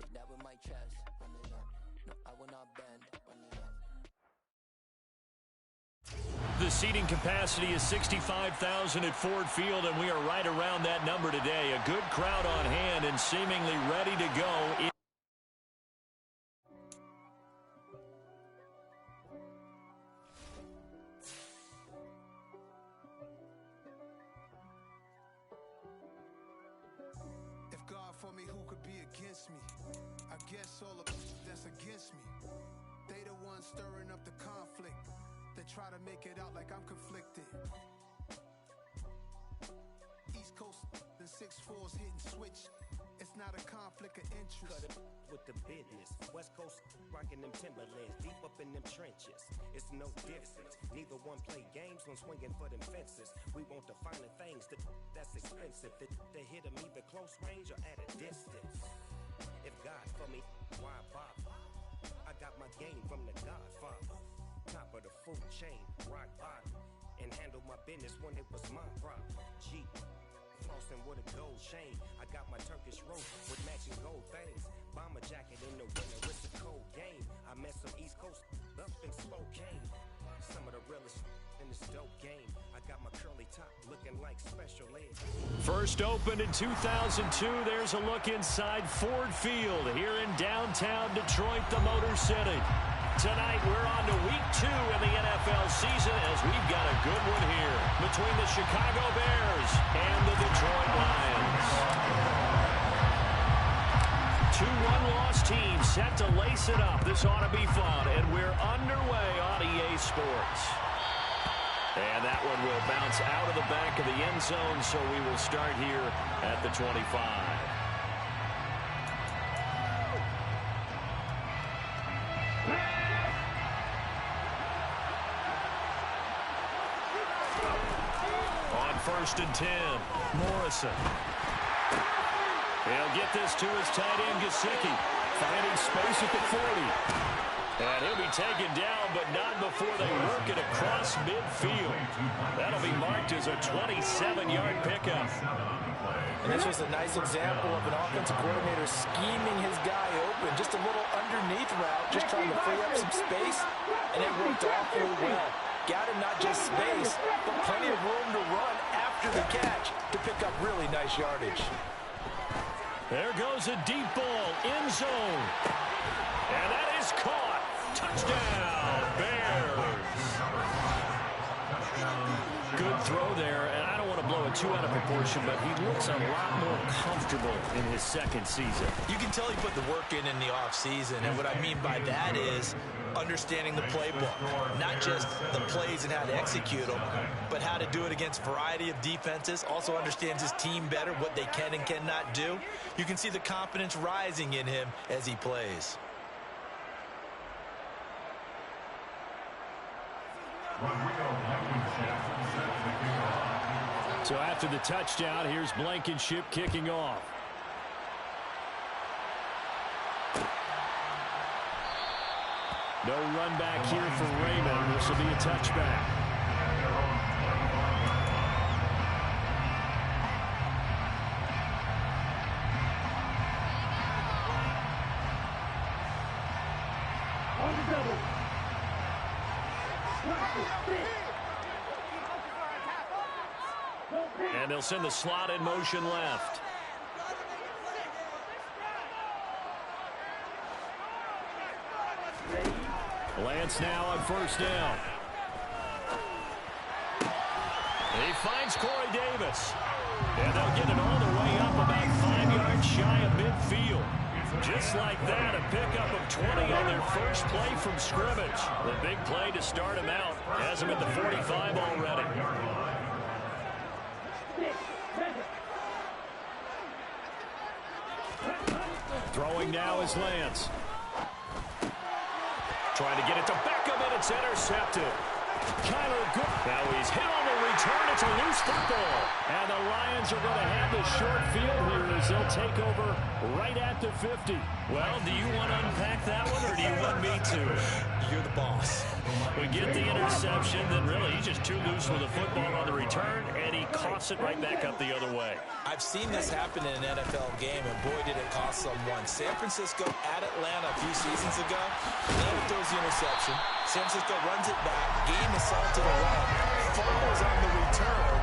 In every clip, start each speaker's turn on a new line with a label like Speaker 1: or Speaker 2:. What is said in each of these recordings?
Speaker 1: Say that with my chest. Run it up. No, I will not bend. Run it up.
Speaker 2: The seating capacity is 65,000 at Ford Field, and we are right around that number today. A good crowd on hand and seemingly ready to go.
Speaker 3: If God for me, who could be against me? I guess all of that's against me. They the ones stirring up the conflict. They try to make it out like I'm conflicted. East Coast and 6'4's hitting switch. It's not a conflict of interest.
Speaker 4: Cut it with the business. West Coast rocking them Timberlands, deep up in them trenches. It's no difference. Neither one play games when swinging for them fences. We want the finer things that's expensive. They hit them either close range or at a distance. If God for me, why bother? I got my game from the Godfather. Top of the food chain, rock bottom. And handle my business when it was my problem. G. Flossing with a gold chain. I got my Turkish rope with matching gold things. Bomber jacket in the winter, it's a cold game. I met some East Coast up in Spokane. Some of the realest in this dope game. I got my curly top looking like special ed.
Speaker 2: First opened in 2002. There's a look inside Ford Field here in downtown Detroit, the Motor City. Tonight, we're on to week 2 in the NFL season as we've got a good one here between the Chicago Bears and the Detroit Lions. 2 one-loss teams set to lace it up. This ought to be fun, and we're underway on EA Sports. And that one will bounce out of the back of the end zone, so we will start here at the 25. First and 10. Morrison. He'll get this to his tight end, Gesicki. Finding space at the 40. And he'll be taken down, but not before they work it across midfield. That'll be marked as a 27-yard pickup.
Speaker 5: And this was a nice example of an offensive coordinator scheming his guy open. Just a little underneath route, just trying to free up some space, and it worked awfully well. Got him not just space, but plenty of room to run after the catch to pick up really nice yardage.
Speaker 2: There goes a deep ball, end zone. And that is caught. Touchdown, Bears. Good throw there, and I don't want to blow it too out of proportion, but he looks a lot more comfortable in his second season.
Speaker 5: You can tell he put the work in the offseason, and what I mean by that is understanding the playbook, not just the plays and how to execute them, but how to do it against a variety of defenses. Also understands his team better, what they can and cannot do. You can see the confidence rising in him as he plays.
Speaker 2: So after the touchdown, here's Blankenship kicking off. No run back here for Raymond. This will be a touchback. And they'll send the slot in motion left. Lance now on first down. He finds Corey Davis. And they'll get it all the way up about 5 yards shy of midfield. Just like that, a pickup of 20 on their first play from scrimmage. The big play to start him out. Has him at the 45 already. Throwing now is Lance. Trying to get it to Beckham, and it's intercepted. Kyler Good. Now he's hit on the return. It's a loose football. And the Lions are going to have the short field here as they'll take over right at the 50. Well, do you want to unpack that one, or do you want me to?
Speaker 5: You're the boss.
Speaker 2: We get the interception, then really he's just too loose with the football on the return, and he coughs it right back up the other way.
Speaker 5: I've seen this happen in an NFL game, and boy, did it cost someone. San Francisco at Atlanta a few seasons ago. Atlanta throws the interception. San Francisco runs it back. Game is solved to the run. Fumbles on the return.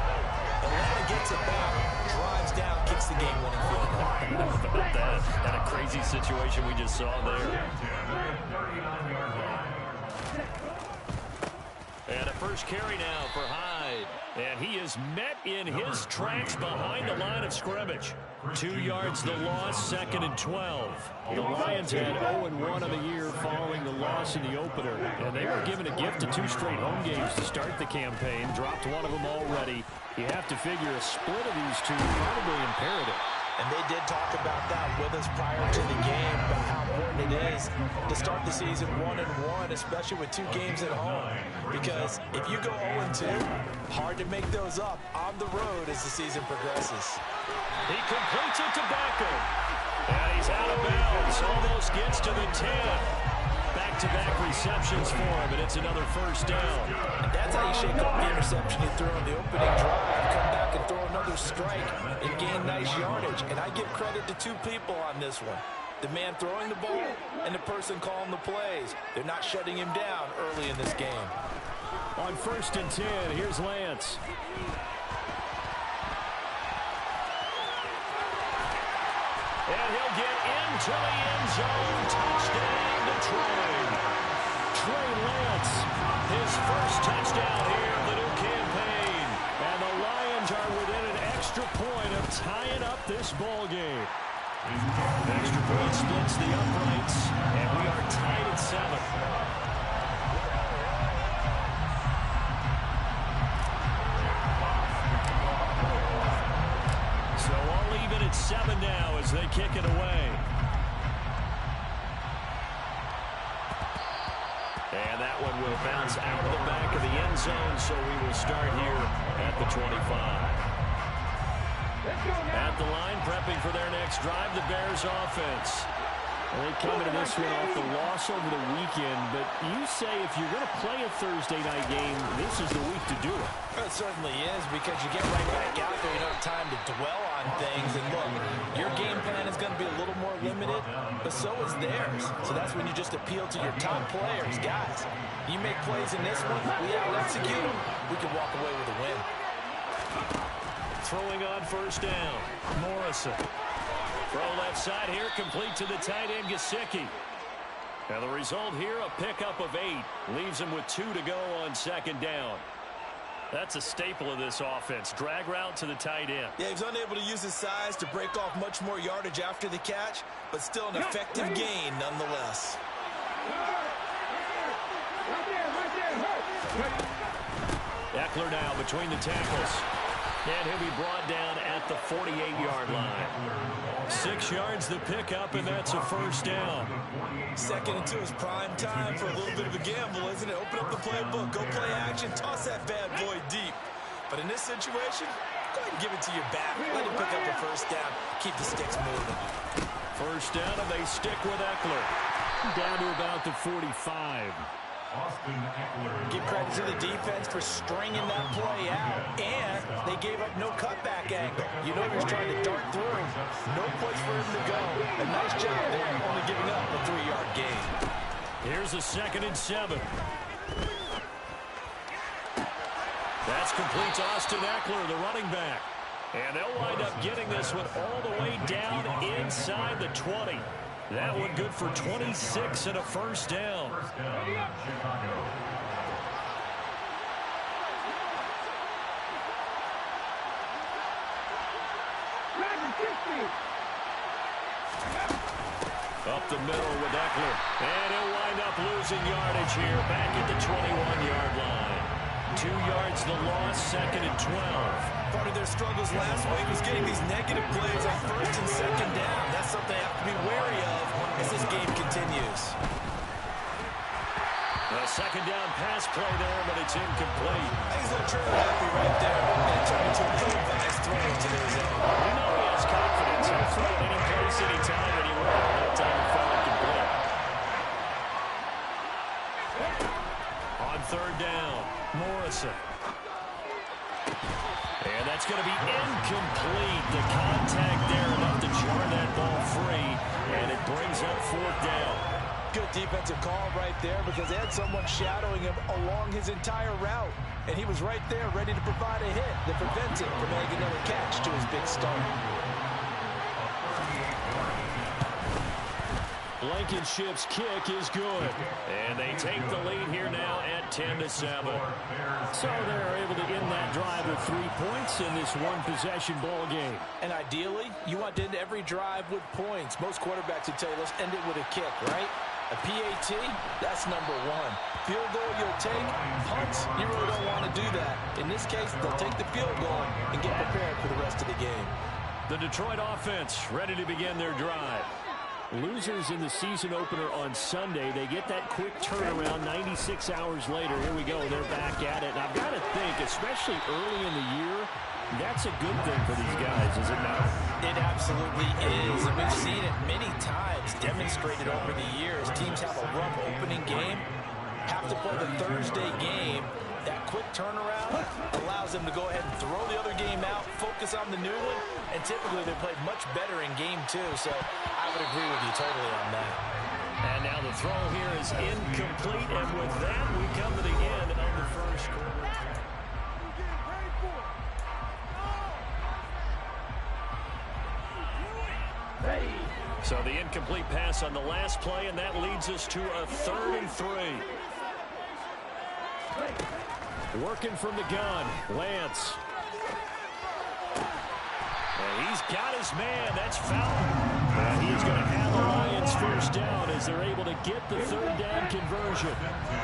Speaker 5: Atlanta gets it back, drives down, kicks the game-winning field goal.
Speaker 2: How about that? And a crazy situation we just saw there. And a first carry now for Hyde. And he is met in his tracks behind the line of scrimmage. 2 yards the loss, 2nd and 12. The Lions had 0-1 of the year following the loss in the opener. And they were given a gift of 2 straight home games to start the campaign. Dropped one of them already. You have to figure a split of these two probably imperative.
Speaker 5: And they did talk about that with us prior to the game, about how important it is to start the season 1-1, especially with 2 games at home. Because if you go 0-2, hard to make those up on the road as the season progresses.
Speaker 2: He completes it to Beckham. And he's out of bounds. Almost gets to the 10. Back-to-back receptions for him, and it's another first down.
Speaker 5: And that's how you shake off the interception you threw on the opening drive. Come back and throw another strike and gain nice yardage. And I give credit to 2 people on this one. The man throwing the ball and the person calling the plays. They're not shutting him down early in this game.
Speaker 2: On 1st and 10, here's Lance. And he'll get into the end zone. Touchdown, Detroit. Trey Lance, his first touchdown here in the new campaign. And the Lions are within an extra point of tying up this ball game. Extra point splits the uprights, and we are tied at 7. So all even at 7 now as they kick it away. And that one will bounce out of the back of the end zone, so we will start here at the 25. At the line, prepping for their next drive, the Bears offense. Well, they come into this one off the loss over the weekend, but you say if you're going to play a Thursday night game, this is the week to do it.
Speaker 5: It certainly is, because you get right back out there, you don't have time to dwell on things. And look, your game plan is going to be a little more limited, but so is theirs. So that's when you just appeal to your top players. Guys, you make plays in this one, we out-execute them, we can walk away with a win.
Speaker 2: Throwing on first down, Morrison. Throw left side here, complete to the tight end, Gesicki. And the result here, a pickup of 8. Leaves him with 2 to go on 2nd down. That's a staple of this offense. Drag route to the tight end.
Speaker 5: Yeah, he's unable to use his size to break off much more yardage after the catch, but still an effective gain nonetheless.
Speaker 2: Eckler now between the tackles. And he'll be brought down at the 48-yard line. 6 yards the pickup, and that's a first down.
Speaker 5: 2nd and 2 is prime time for a little bit of a gamble, isn't it? Open up the playbook, go play action, toss that bad boy deep. But in this situation, go ahead and give it to your back. Let him pick up the first down, keep the sticks moving.
Speaker 2: First down, and they stick with Eckler. Down to about the 45.
Speaker 5: Give credit to the defense for stringing that play out, and they gave up no cutback angle. You know he was trying to dart through. No place for him to go. A nice job there, only giving up a 3-yard gain.
Speaker 2: Here's a 2nd and 7. That's complete to Austin Eckler, the running back. And they'll wind up getting this one all the way down inside the 20. That one good for 26 and a first down. Up the middle with Eckler. And he'll wind up losing yardage here back at the 21-yard line. 2 yards the loss, 2nd and 12.
Speaker 5: Part of their struggles last week was getting these negative plays on 1st and 2nd down. That's something they have to be wary of as this game continues.
Speaker 2: A 2nd down pass play there, but it's incomplete.
Speaker 5: He's a little trigger happy right there. And turning to an ill-advised throw into their zone.
Speaker 2: You know he has confidence. He'll throw it any place, anytime, anywhere. That time he felt incomplete. On 3rd down, Morrison. And that's going to be incomplete. The and it brings up 4th down.
Speaker 5: Good defensive call right there because they had someone shadowing him along his entire route. And he was right there ready to provide a hit that prevents him from making another catch to his big start.
Speaker 2: Blankenship's kick is good. And they take the lead here now at 10-7. So they're able to end that drive with 3 points in this one-possession ball game.
Speaker 5: And ideally, you want to end every drive with points. Most quarterbacks would tell you, let's end it with a kick, right? A PAT, that's number 1. Field goal you'll take. Punts, you really don't want to do that. In this case, they'll take the field goal and get prepared for the rest of the game.
Speaker 2: The Detroit offense ready to begin their drive. Losers in the season opener on Sunday. They get that quick turnaround 96 hours later. Here we go. They're back at it. And I've got to think, especially early in the year, that's a good thing for these guys, is it not?
Speaker 5: It absolutely is. And we've seen it many times demonstrated over the years. Teams have a rough opening game, have to play the Thursday game. That quick turnaround allows them to go ahead and throw the other game out, focus on the new one, and typically they play much better in game 2. So I would agree with you totally on that.
Speaker 2: And now the throw here is incomplete, and with that, we come to the end of the first quarter. So the incomplete pass on the last play, and that leads us to a 3rd and 3. Working from the gun, Lance. And he's got his man. That's Fountain. And he's going to have the Lions first down as they're able to get the 3rd down conversion.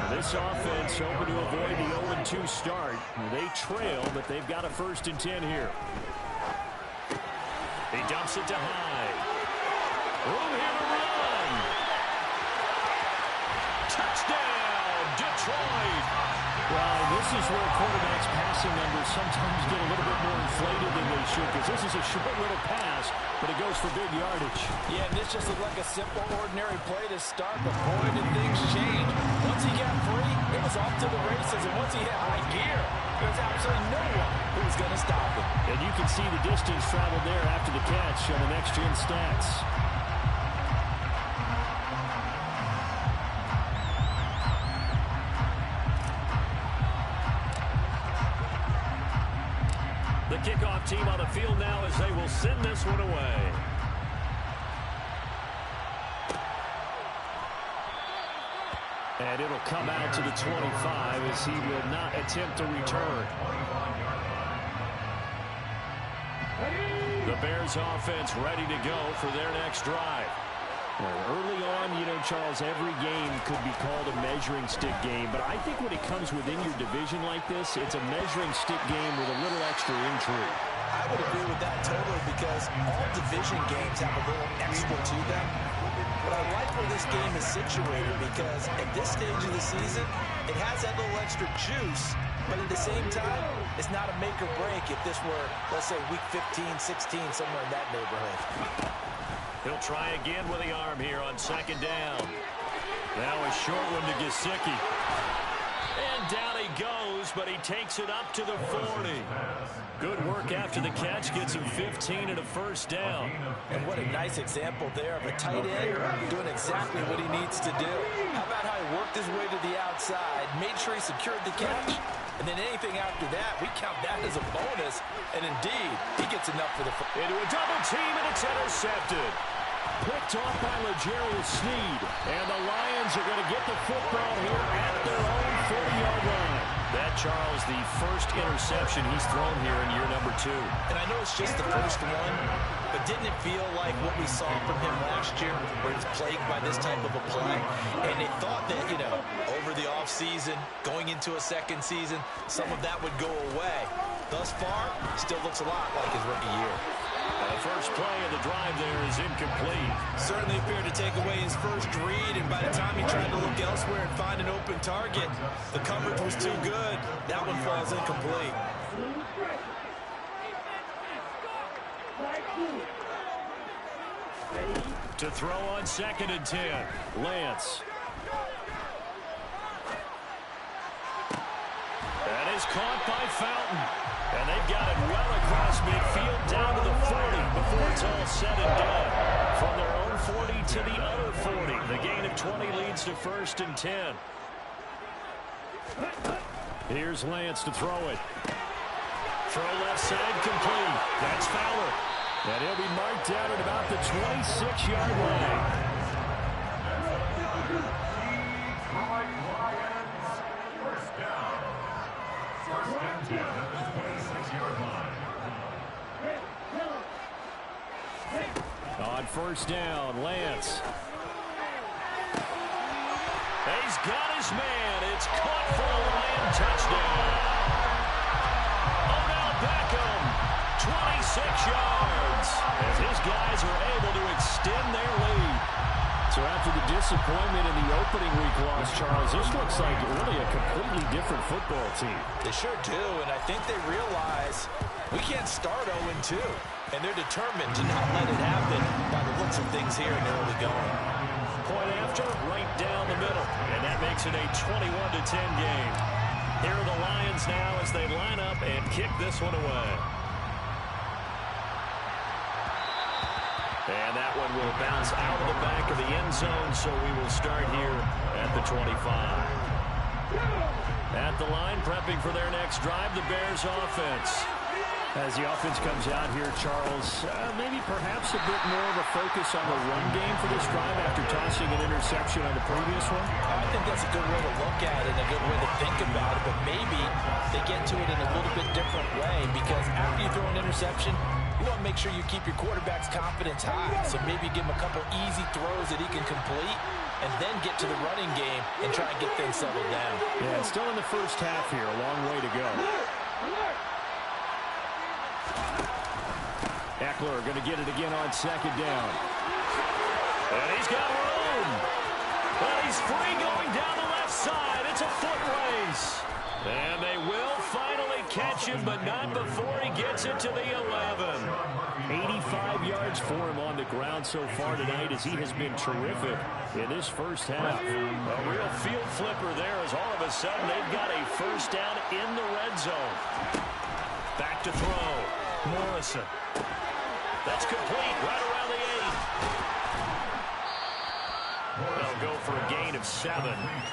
Speaker 2: This offense hoping to avoid the 0-2 start. They trail, but they've got a 1st and 10 here. He dumps it to Hyde. Room here to run. Touchdown, Detroit. Well, this is where quarterbacks' passing numbers sometimes get a little bit more inflated than they should, because this is a short little pass, but it goes for big yardage.
Speaker 5: Yeah, and this just looked like a simple, ordinary play to start, but boy, did things change. Once he got free, it was off to the races, and once he hit high gear, there was absolutely no one who was going to stop him.
Speaker 2: And you can see the distance traveled there after the catch on the next-gen stats. The kickoff team on the field now as they will send this one away. And it'll come out to the 25 as he will not attempt to return. The Bears offense ready to go for their next drive. Well, early on, you know, Charles, every game could be called a measuring stick game, but I think when it comes within your division like this, it's a measuring stick game with a little extra intrigue.
Speaker 5: I would agree with that totally because all division games have a little extra to them. But I like where this game is situated because at this stage of the season, it has that little extra juice, but at the same time, it's not a make or break if this were, let's say, week 15, 16, somewhere in that neighborhood.
Speaker 2: He'll try again with the arm here on 2nd down. Now a short one to Gesicki. And down he goes, but he takes it up to the 40. Good work after the catch. Gets him 15 and a 1st down.
Speaker 5: And what a nice example there of a tight end doing exactly what he needs to do. How about how he worked his way to the outside, made sure he secured the catch, and then anything after that, we count that as a bonus. And indeed, he gets enough for the...
Speaker 2: Into a double team, and it's intercepted. Picked off by L'Jarius Sneed. And the Lions are going to get the football here at their own 40-yard line. That, Charles, the first interception he's thrown here in year number 2.
Speaker 5: And I know it's just the first one, but didn't it feel like what we saw from him last year, where he's plagued by this type of a play? And they thought that, you know, over the offseason, going into a second season, some of that would go away. Thus far, still looks a lot like his rookie year.
Speaker 2: The first play of the drive there is incomplete.
Speaker 5: Certainly appeared to take away his first read, and by the time he tried to look elsewhere and find an open target, the coverage was too good. That one falls incomplete.
Speaker 2: To throw on 2nd and 10, Lance. That is caught by Fountain. And they've got it well across midfield down to the 40 before it's all said and done. From their own 40 to the other 40. The gain of 20 leads to 1st and 10. Here's Lance to throw it. Throw left side complete. That's Fowler. And he'll be marked down at about the 26-yard line. On 1st down, Lance. He's got his man. It's caught for a Lion touchdown. Odell Beckham, 26 yards. As his guys are able to extend their lead. So after the disappointment in the opening week loss, Charles, this looks like really a completely different football team.
Speaker 5: They sure do, and I think they realize we can't start 0-2. And they're determined to not let it happen by the looks of things here in the early going.
Speaker 2: Point after, right down the middle. And that makes it a 21-10 game. Here are the Lions now as they line up and kick this one away. And that one will bounce out of the back of the end zone, so we will start here at the 25. At the line, prepping for their next drive, the Bears offense. As the offense comes out here, Charles, maybe perhaps a bit more of a focus on the run game for this drive after tossing an interception on the previous one?
Speaker 5: I think that's a good way to look at it and a good way to think about it, but maybe they get to it in a little bit different way because after you throw an interception, you want to make sure you keep your quarterback's confidence high. So maybe give him a couple easy throws that he can complete and then get to the running game and try and get things settled down.
Speaker 2: Yeah, it's still in the first half here. A long way to go. Eckler going to get it again on 2nd down. And he's got room. But he's free going down the left side. It's a foot race. And they will finally catch him, but not before he gets it to the 11. 85 yards for him on the ground so far tonight as he has been terrific in this first half. A real field flipper there as all of a sudden they've got a 1st down in the red zone. Back to throw. Morrison. That's complete right around the 8. They'll go for a gain of 7,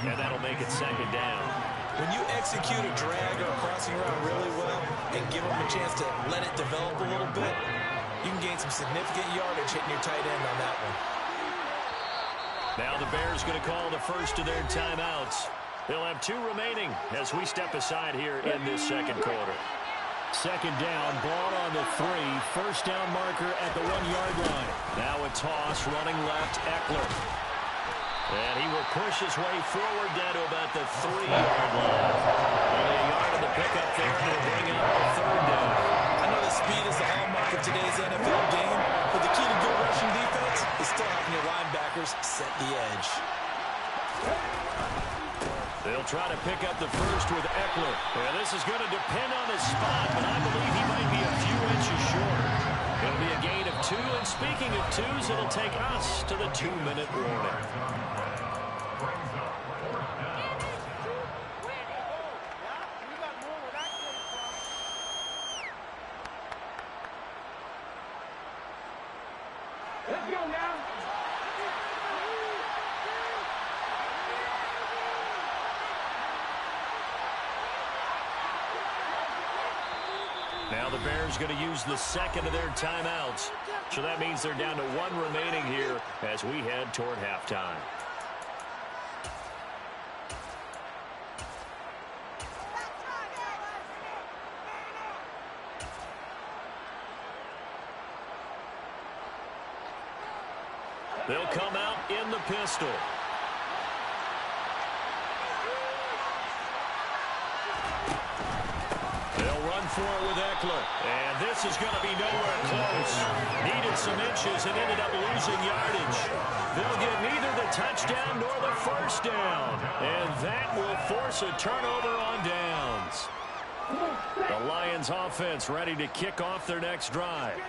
Speaker 2: and that'll make it 2nd down.
Speaker 5: When you execute a drag or a crossing route really well and give them a chance to let it develop a little bit, you can gain some significant yardage hitting your tight end on that one.
Speaker 2: Now the Bears going to call the first of their timeouts. They'll have 2 remaining as we step aside here in this 2nd quarter. 2nd down, ball on the 3. 1st down marker at the 1-yard line. Now a toss, running left, Eckler. And he will push his way forward down to about the 3-yard line. Only a yard of the pickup there, and will bring up the 3rd down.
Speaker 5: I know the speed is the hallmark of today's NFL game, but the key to good rushing defense is still having your linebackers set the edge.
Speaker 2: They'll try to pick up the first with Eckler. And this is going to depend on his spot, but I believe he might be a few inches short. It'll be a gain of 2, and speaking of 2s, it'll take us to the 2-minute warning.
Speaker 6: Let's go now.
Speaker 2: Now the Bears going to use the 2nd of their timeouts. So that means they're down to 1 remaining here as we head toward halftime. They'll come out in the pistol. They'll run for it with Eckler. And this is going to be nowhere close. Needed some inches and ended up losing yardage. They'll get neither the touchdown nor the 1st down. And that will force a turnover on downs. The Lions offense ready to kick off their next drive.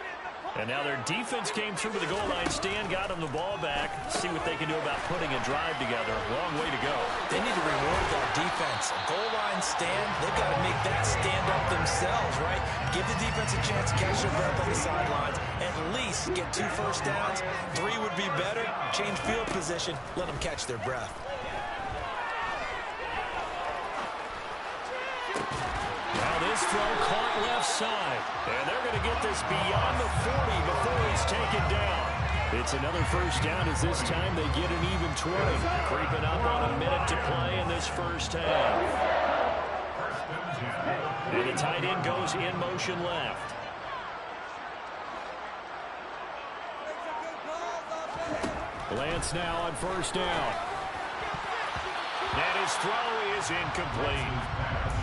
Speaker 2: And now their defense came through to the goal line stand, got them the ball back. See what they can do about putting a drive together. Long way to go.
Speaker 5: They need to reward that defense. A goal line stand, they've got to make that stand up themselves, right? Give the defense a chance to catch their breath on the sidelines. At least points, get 2 first downs. 3 would be better. Change field position, let them catch their breath.
Speaker 2: Now this throw caught left side. And they're going to get this beyond the 40 before he's taken down. It's another first down as this time they get an even 20. Creeping up on a minute to play in this first half. And the tight end goes in motion left. Lance now on first down. And his throw is incomplete.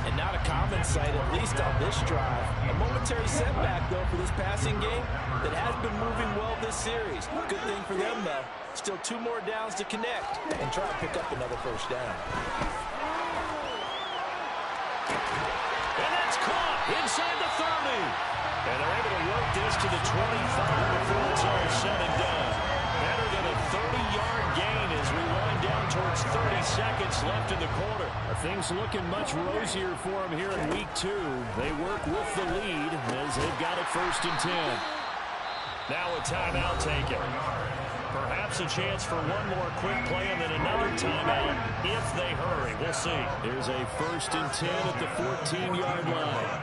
Speaker 5: And not a common sight, at least on this drive. A momentary setback, though, for this passing game that has been moving well this series. Good thing for them, though. Still 2 more downs to connect and try to pick up another first down.
Speaker 2: And that's caught inside the 30. And they're able to work this to the 25 before it's all said and done. Better than a 30-yard gain as we wind down towards 30 seconds left in the quarter. Things looking much rosier for them here in week 2. They work with the lead as they've got it 1st and 10. Now a timeout taken. Perhaps a chance for one more quick play and then another timeout if they hurry. We'll see. Here's a 1st and 10 at the 14-yard line.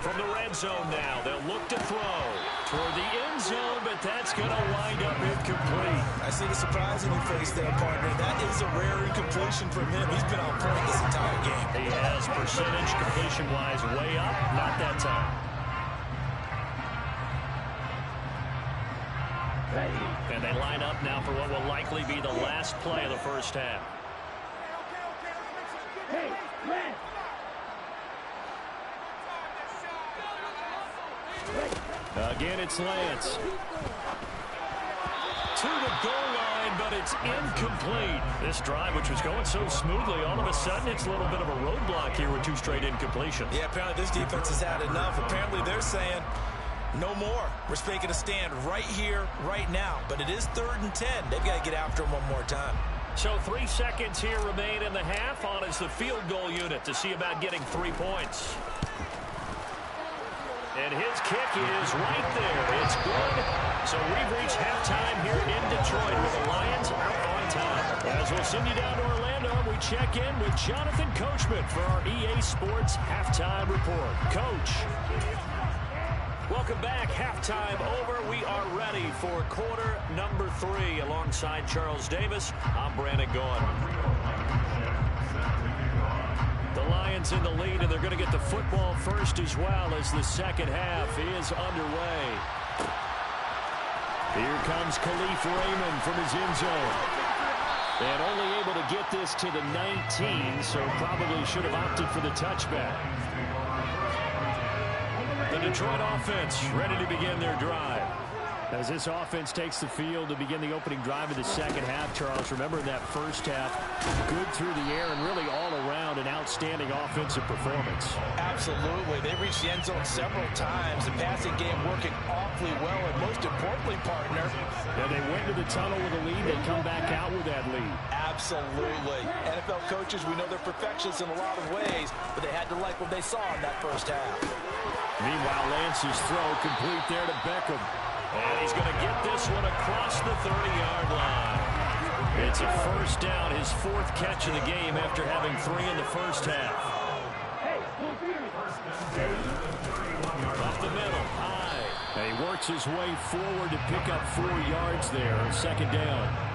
Speaker 2: From the red zone now, they'll look to throw toward the end zone, but that's going to wind up incomplete.
Speaker 5: I see the surprise in your face there, partner. That is a rare incompletion from him. He's been on point this entire game.
Speaker 2: He has percentage completion-wise way up. Not that time. And they line up now for what will likely be the last play of the first half. Again, it's Lance. To the goal line, but it's incomplete. This drive, which was going so smoothly, all of a sudden it's a little bit of a roadblock here with 2 straight incompletions.
Speaker 5: Yeah, apparently this defense has had enough. Apparently they're saying, no more. We're making a stand right here, right now. But it is 3rd and 10. They've got to get after him one more time.
Speaker 2: So 3 seconds here remain in the half. On is the field goal unit to see about getting 3 points. And his kick is right there. It's good. So we've reached halftime here in Detroit with the Lions out on top. As we'll send you down to Orlando, we check in with Jonathan Coachman for our EA Sports Halftime Report. Coach. Welcome back. Halftime over. We are ready for quarter number 3. Alongside Charles Davis, I'm Brandon Gaughan. The Lions in the lead, and they're going to get the football first as well as the second half is underway. Here comes Khalif Raymond from his end zone. And only able to get this to the 19, so probably should have opted for the touchback. The Detroit offense ready to begin their drive. As this offense takes the field to begin the opening drive of the second half, Charles, remember in that first half, good through the air and really all around an outstanding offensive performance.
Speaker 5: Absolutely. They reached the end zone several times. The passing game working awfully well, and most importantly, partner.
Speaker 2: Yeah, they went to the tunnel with a lead. They come back out with that lead.
Speaker 5: Absolutely. NFL coaches, we know they're perfectionists in a lot of ways, but they had to like what they saw in that first half.
Speaker 2: Meanwhile, Lance's throw complete there to Beckham. And he's going to get this one across the 30-yard line. It's a first down, his 4th catch of the game after having 3 in the first half. Up the middle, high. And he works his way forward to pick up 4 yards there on 2nd down.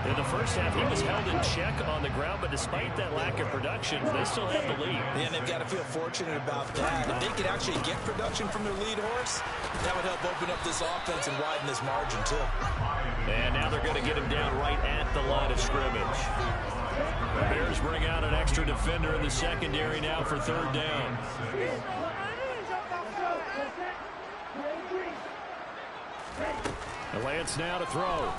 Speaker 2: In the first half, he was held in check on the ground, but despite that lack of production, they still have the lead.
Speaker 5: And they've got to feel fortunate about that. If they could actually get production from their lead horse, that would help open up this offense and widen this margin, too.
Speaker 2: And now they're going to get him down right at the line of scrimmage. The Bears bring out an extra defender in the secondary now for 3rd down. And Lance now to throw.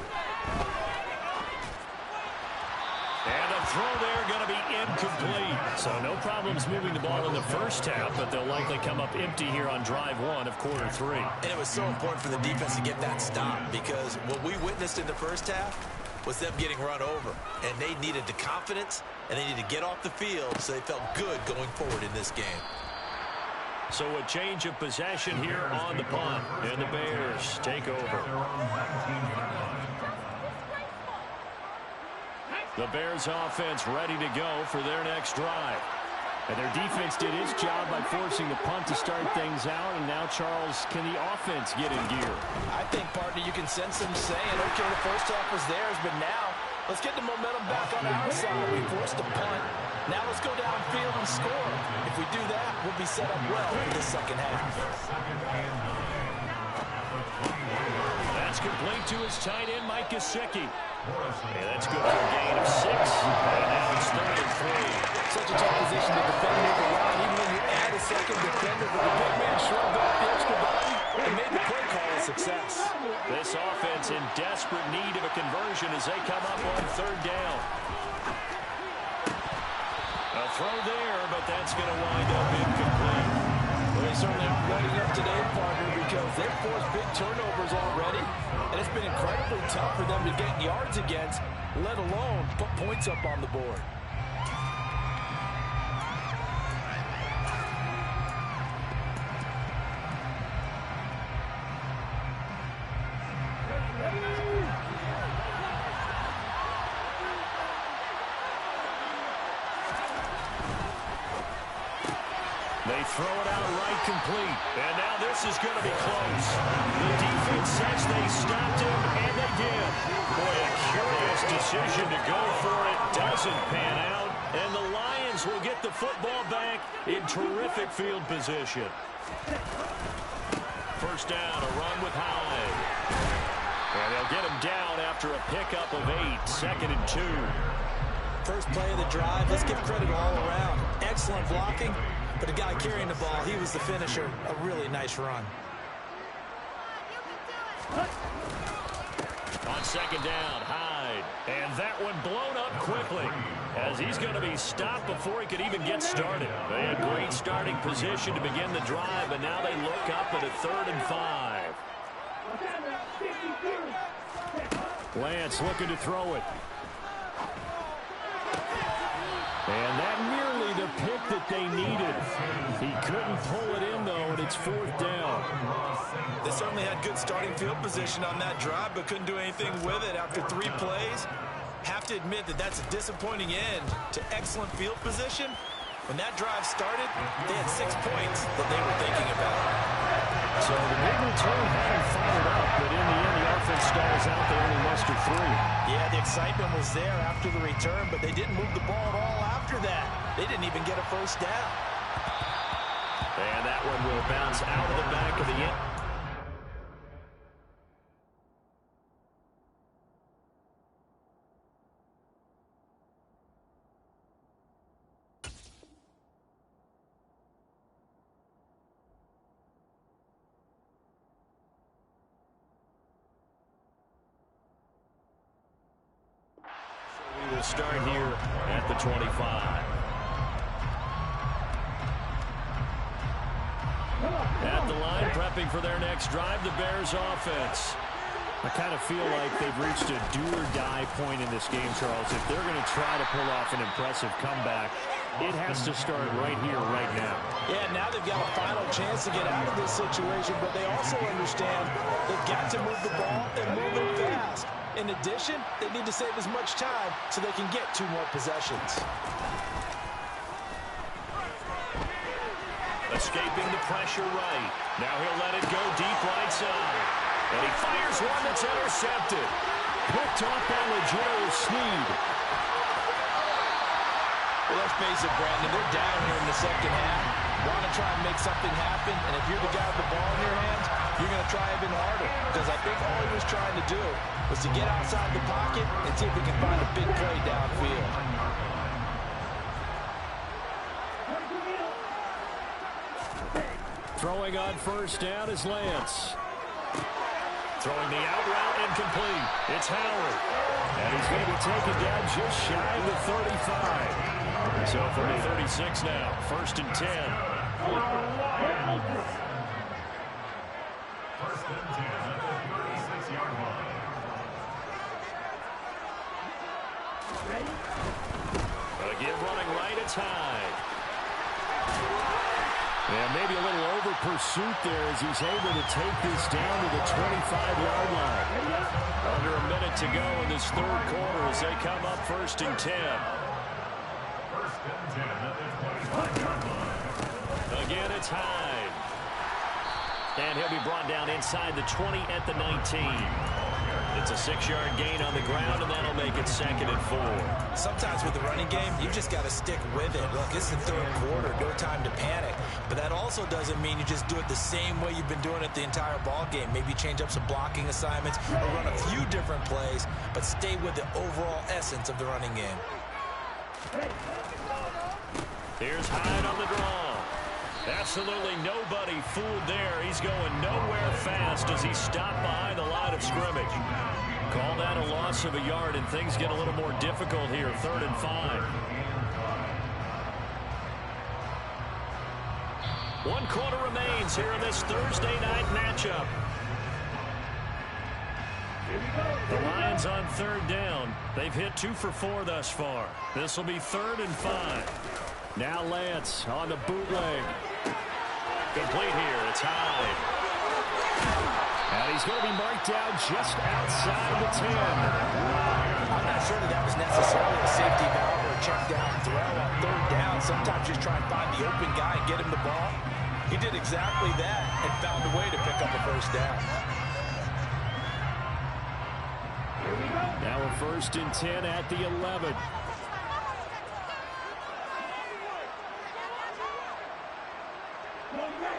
Speaker 2: And the throw there going to be incomplete. So no problems moving the ball in the first half, but they'll likely come up empty here on drive 1 of quarter 3.
Speaker 5: And it was so important for the defense to get that stop, because what we witnessed in the first half was them getting run over. And they needed the confidence, and they needed to get off the field so they felt good going forward in this game.
Speaker 2: So a change of possession here on the punt, and the Bears take over. The Bears offense ready to go for their next drive. And their defense did its job by forcing the punt to start things out. And now, Charles, can the offense get in gear?
Speaker 5: I think, partner, you can sense them saying, okay, the first half was theirs, but now let's get the momentum back on our side. We forced a punt. Now let's go downfield and score. If we do that, we'll be set up well for the second half.
Speaker 2: That's complete to his tight end, Mike Gesicki. Yeah, that's good for a gain of 6. And now it's 3rd and 3.
Speaker 5: Such a tough position to defend near the line. Even when you add a second defender, but the big man shrugged off the extra body and made the play call a success.
Speaker 2: This offense in desperate need of a conversion as they come up on 3rd down. A throw there, but that's going to wind up incomplete.
Speaker 5: Well, they certainly aren't lighting up today, partner, because they've forced big turnovers already, and it's been incredibly tough for them to get yards against, let alone put points up on the board.
Speaker 2: They throw it out right complete. And now this is going to be close. The defense says they stopped him, and they did. Boy, a curious decision to go for it. Doesn't pan out. And the Lions will get the football back in terrific field position. First down, a run with Hyde. And they'll get him down after a pickup of 8. 2nd and 2.
Speaker 5: First play of the drive, let's give credit all around. Excellent blocking. But the guy carrying the ball, he was the finisher. A really nice run.
Speaker 2: On 2nd down, Hyde. And that one blown up quickly as he's going to be stopped before he could even get started. They had great starting position to begin the drive, and now they look up at a 3rd and 5. Lance looking to throw it. And that nearly the pick that they needed. He couldn't pull it in, though, and it's 4th down.
Speaker 5: They certainly had good starting field position on that drive, but couldn't do anything with it after 3 plays. Have to admit that that's a disappointing end to excellent field position. When that drive started, they had 6 points that they were thinking about.
Speaker 2: So the big return had him fired up, but in the end, the offense stalls out. They only mustered 3.
Speaker 5: Yeah, the excitement was there after the return, but they didn't move the ball at all after that. They didn't even get a first down.
Speaker 2: And that one will bounce out of the back of the end. We will start here at the 25. At the line, prepping for their next drive, the Bears offense. I kind of feel like they've reached a do-or-die point in this game, Charles. If they're going to try to pull off an impressive comeback, it has to start right here, right now.
Speaker 5: Yeah, now they've got a final chance to get out of this situation, but they also understand they've got to move the ball and move it fast. In addition, they need to save as much time so they can get 2 more possessions.
Speaker 2: Escaping the pressure right. Now he'll let it go deep right side. And he fires one that's intercepted. Picked off by Legero Sneed.
Speaker 5: Well, let's face it, Brandon, they're down here in the second half. Want to try and make something happen, and if you're the guy with the ball in your hands, you're going to try even harder. Because I think all he was trying to do was to get outside the pocket and see if he can find a big play downfield.
Speaker 2: Throwing on first down is Lance. Throwing the out route incomplete. It's Howard. And he's going to be taken down just shy of the 35. So from the 36 now, 1st and 10. Again running right, it's Hyde. And maybe a little over pursuit there as he's able to take this down to the 25-yard line. Under a minute to go in this third quarter as they come up 1st and 10. Again, it's Hyde. And he'll be brought down inside the 20 at the 19. It's a 6-yard gain on the ground, and that'll make it 2nd and 4.
Speaker 5: Sometimes with the running game, you just got to stick with it. Look, it's the third quarter, no time to panic. But that also doesn't mean you just do it the same way you've been doing it the entire ball game. Maybe change up some blocking assignments or run a few different plays, but stay with the overall essence of the running game.
Speaker 2: Here's Hyde on the draw. Absolutely nobody fooled there. He's going nowhere fast as he stopped behind the line of scrimmage. Call that a loss of a yard, and things get a little more difficult here. 3rd and 5. 1 quarter remains here in this Thursday night matchup. The Lions on 3rd down. They've hit 2 for 4 thus far. This will be 3rd and 5. Now Lance on the bootleg. Complete here. It's Hyde. And he's going to be marked down just outside the 10.
Speaker 5: I'm not sure that was necessarily a safety valve or a check down throw on 3rd down. Sometimes just try and find the open guy and get him the ball. He did exactly that and found a way to pick up a 1st down.
Speaker 2: Now a 1st and 10 at the 11.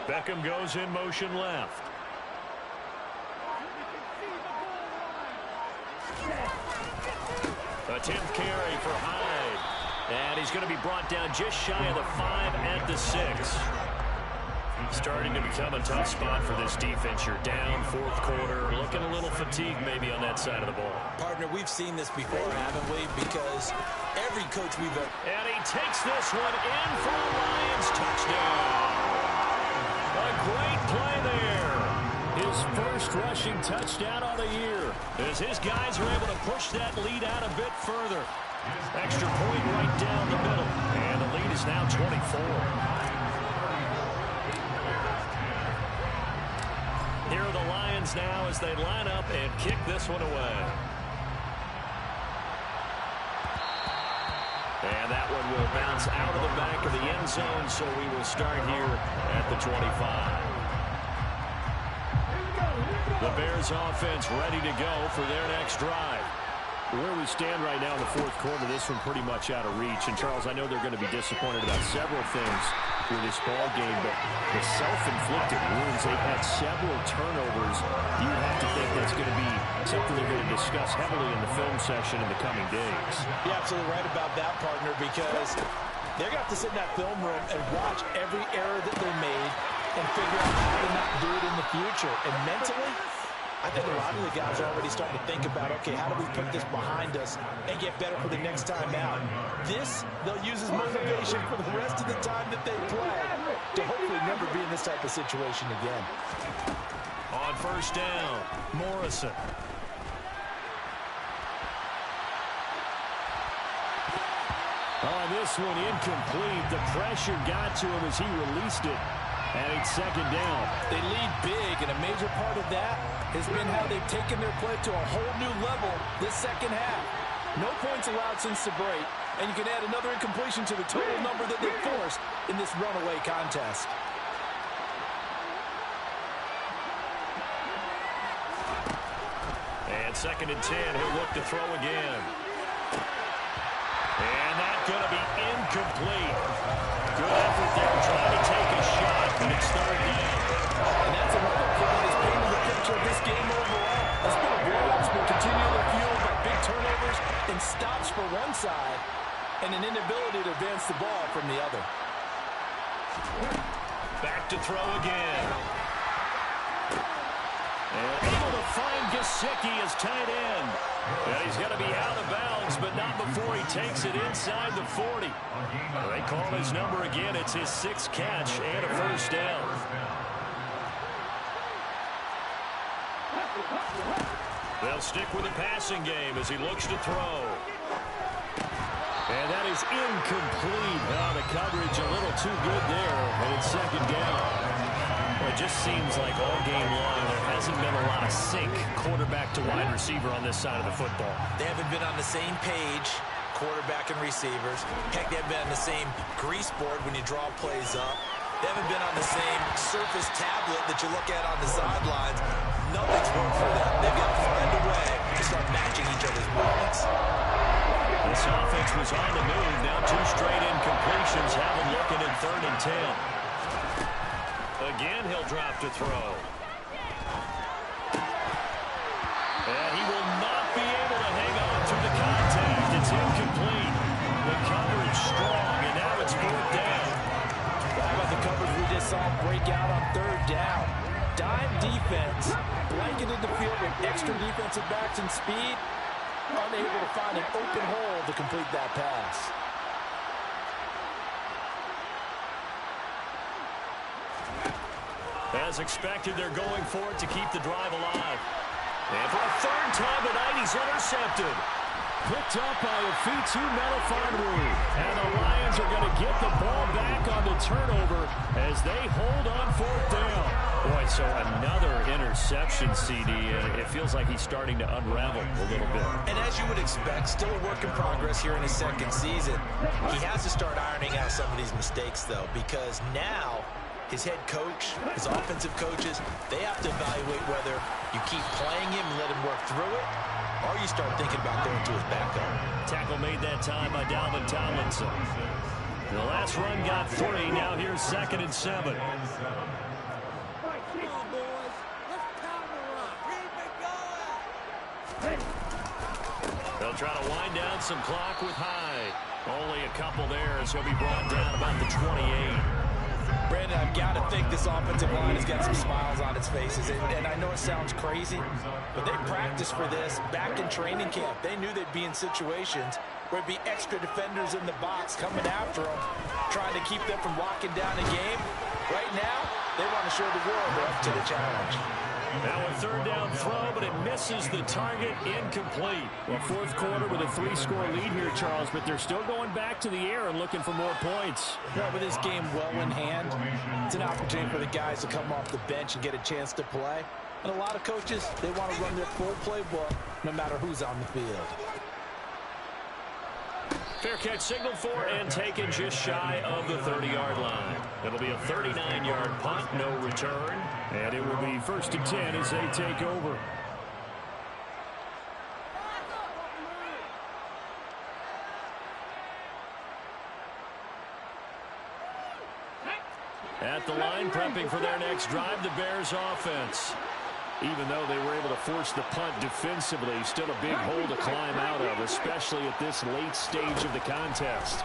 Speaker 2: Beckham goes in motion left. A 10th carry for Hyde. And he's going to be brought down just shy of the 5 at the 6. Starting to become a tough spot for this defense. You're down 4th quarter. Looking a little fatigued maybe on that side of the ball.
Speaker 5: Partner, we've seen this before, haven't we? Because every coach we've ever...
Speaker 2: And he takes this one in for a Lions touchdown. A great play there. His first rushing touchdown of the year. As his guys are able to push that lead out a bit further. Extra point right down the middle. And the lead is now 24. Here are the Lions now as they line up and kick this one away. And that one will bounce out of the back of the end zone, so we will start here at the 25. The Bears offense ready to go for their next drive. Where we stand right now in the 4th quarter, this one pretty much out of reach. And, Charles, I know they're going to be disappointed about several things through this ball game, but the self-inflicted wounds, they've had several turnovers. You would have to think that's going to be something they're going to discuss heavily in the film session in the coming days.
Speaker 5: You're absolutely right about that, partner, because they're going to have to sit in that film room and watch every error that they made and figure out how to not do it in the future. And mentally, I think a lot of the guys are already starting to think about, okay, how do we put this behind us and get better for the next time out? This, they'll use as motivation for the rest of the time that they play to hopefully never be in this type of situation again.
Speaker 2: On 1st down, Morrison. On this one, incomplete. The pressure got to him as he released it. And it's 2nd down.
Speaker 5: They lead big, and a major part of that has been how they've taken their play to a whole new level this 2nd half. No points allowed since the break, and you can add another incompletion to the total number that they forced in this runaway contest.
Speaker 2: And 2nd and 10, he'll look to throw again. And that's going to be incomplete. Good effort there trying to take a shot, but it's 3rd down.
Speaker 5: And that's another play that's painted the picture of this game overall. It's been a game that's been continually fueled by big turnovers and stops for one side and an inability to advance the ball from the other.
Speaker 2: Back to throw again. And able to find Gesicki as tight end. And he's going to be out of bounds, but not before he takes it inside the 40. They call his number again. It's his 6th catch and a 1st down. They'll stick with the passing game as he looks to throw. And that is incomplete. The coverage a little too good there, and it's second down. Well, it just seems like all game long there hasn't been a lot of sync quarterback to wide receiver on this side of the football.
Speaker 5: They haven't been on the same page, quarterback and receivers. Heck, they haven't been on the same grease board when you draw plays up. They haven't been on the same surface tablet that you look at on the sidelines. Nothing's worked for them. They've got to find a way to start matching each other's movements.
Speaker 2: This offense was on the move. Now 2 straight incompletions have them looking at 3rd and 10. Again, he'll drop to throw. And he will not be able to hang on through the contact. It's incomplete. The coverage strong, and now it's 4th down.
Speaker 5: How about the coverage we just saw break out on 3rd down? Dime defense, blanketed the field with extra defensive backs and speed, unable to find an open hole to complete that pass.
Speaker 2: As expected, they're going for it to keep the drive alive. And for a 3rd time tonight, he's intercepted. Picked up by Afitu Melifonwu. And the Lions are going to get the ball back on the turnover as they hold on 4th down. Boy, so another interception, CD. It feels like he's starting to unravel a little bit.
Speaker 5: And as you would expect, still a work in progress here in his 2nd season. He has to start ironing out some of these mistakes, though, because now his head coach, his offensive coaches, they have to evaluate whether you keep playing him and let him work through it, or you start thinking about going to his backup.
Speaker 2: Tackle made that time by Dalvin Tomlinson. The last run got 3. Now here's 2nd and 7. They'll try to wind down some clock with Hyde. Only a couple there as he'll be brought down about the 28.
Speaker 5: Brandon, I've got to think this offensive line has got some smiles on its faces. And I know it sounds crazy, but they practiced for this back in training camp. They knew they'd be in situations where there'd be extra defenders in the box coming after them, trying to keep them from locking down a game. Right now, they want to show the world they're up to the challenge.
Speaker 2: Now a 3rd down throw, but it misses the target, incomplete. Well, 4th quarter with a 3-score lead here, Charles, but they're still going back to the air and looking for more points.
Speaker 5: Yeah, with this game well in hand, it's an opportunity for the guys to come off the bench and get a chance to play. And a lot of coaches, they want to run their full playbook no matter who's on the field.
Speaker 2: Fair catch signaled for and taken just shy of the 30-yard line. It'll be a 39-yard punt, no return. And it will be 1st and 10 as they take over. At the line, prepping for their next drive, the Bears offense. Even though they were able to force the punt defensively, still a big hole to climb out of, especially at this late stage of the contest.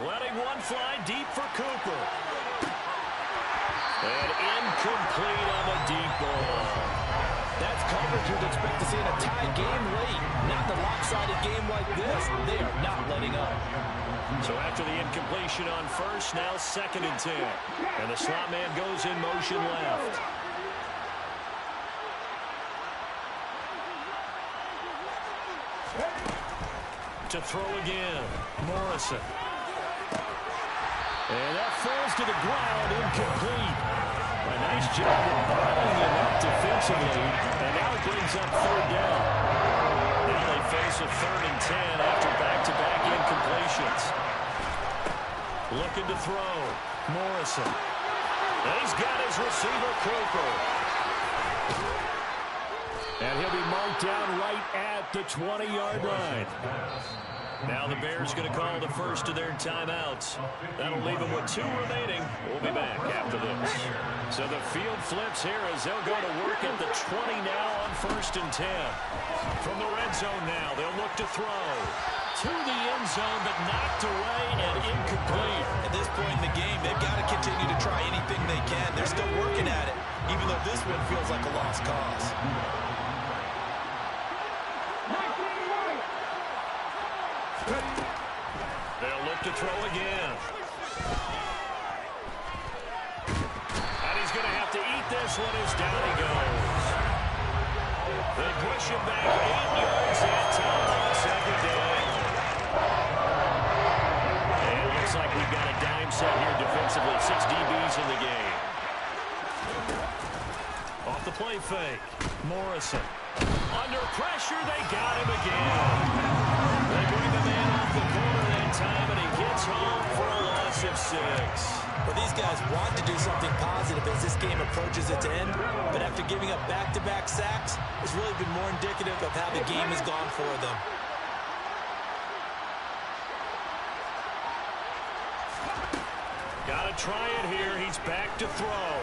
Speaker 2: Letting one fly deep for Cooper. And incomplete on the deep ball.
Speaker 5: That's coverage you'd expect to see in a tie game late. Not in a lopsided game like this. They are not letting up.
Speaker 2: So after the incompletion on 1st, now 2nd and 10. And the slot man goes in motion left. To throw again, Morrison. And that falls to the ground, incomplete. A nice job of bottling him up defensively, and now it brings up 3rd down. Now they face a 3rd and 10 after back-to-back incompletions. Looking to throw, Morrison. And he's got his receiver, Cooper. And he'll be marked down right at the 20-yard line. Now the Bears going to call the first of their timeouts. That'll leave them with 2 remaining. We'll be back after this. So the field flips here as they'll go to work at the 20 now on 1st and 10. From the red zone now, they'll look to throw. To the end zone, but knocked away and incomplete.
Speaker 5: At this point in the game, they've got to continue to try anything they can. They're still working at it, even though this one feels like a lost cause.
Speaker 2: They'll look to throw again. And he's going to have to eat this one as down he goes. They push him back 8 yards and time. the day. And it looks like we've got a dime set here defensively. 6 DBs in the game. Off the play fake. Morrison. Under pressure, they got him again. They bring the man off the corner that time, and he gets home for a loss of 6.
Speaker 5: Well, these guys want to do something positive as this game approaches its end, but after giving up back-to-back sacks, it's really been more indicative of how the game has gone for them.
Speaker 2: Got to try it here. He's back to throw.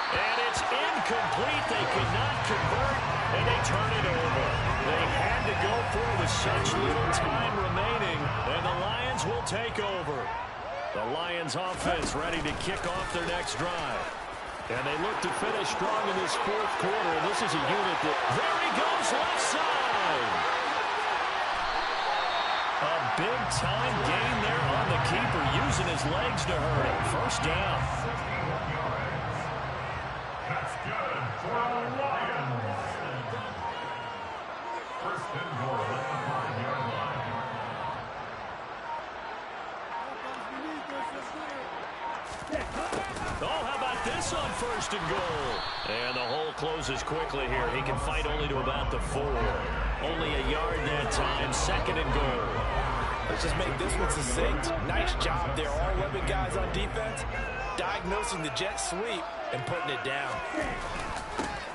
Speaker 2: And it's incomplete. They could not convert, and they turn it over. They had to go for it with such little time remaining, and the Lions will take over. The Lions offense ready to kick off their next drive. And they look to finish strong in this fourth quarter, and this is a unit that... There he goes, left side! A big-time gain there on the keeper, using his legs to hurt him. First down.
Speaker 6: That's good for the Lions. First and goal at the 5-yard line.
Speaker 2: Oh, how about this on first and goal? And the hole closes quickly here. He can fight only to about the 4. Only a yard that time. Second and goal.
Speaker 5: Let's just make this one succinct. Nice job there. All 11 guys on defense diagnosing the jet sweep and putting it down.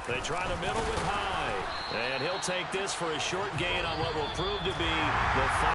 Speaker 2: They try the middle with High. And he'll take this for a short gain on what will prove to be the